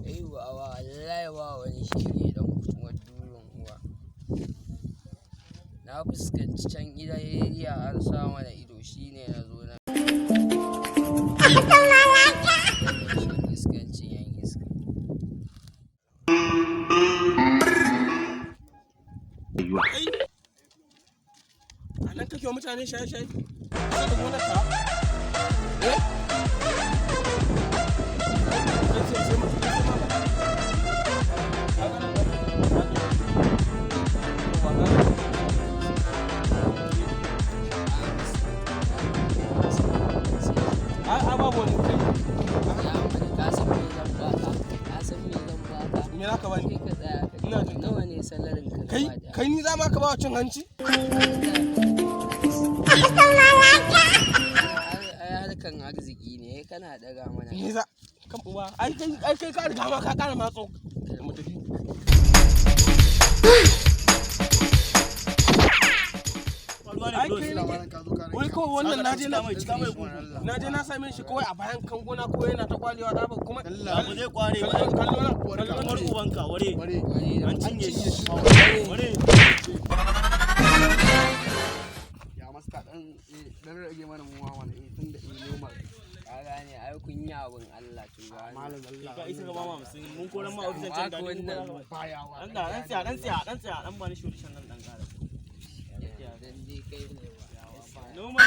Ai ba wallahi ba wani shege dan kuma durin uwa. Na fuskanci can gidan area an sa mana ido shine na zo na iskancin yan iska. A nan kake wa mutane shaye-shaye? Ka da gonar ta? Kai ni za ma ka ba wa cin hanci? Ai harkan arziki ne kana daga mana. Ni za kan uwa ai kai ka riga ma ka kara matso. Mu tafi. Wai kawai wannan naje na same shi kawai a bayan kangona ko yana ta kwalewa da ba kuma Allah zai kware kallo ubanka ware an cinye shi ware ya maska dan rage mana mu ma tunda noma ka gane ai kun yi abun Allah to ga malam Allah ka isa ga mama musun mun koran ma ofisan can da wannan baya wa dan tsaya dan bani shi nan dan kara dan dai kai ne Normal.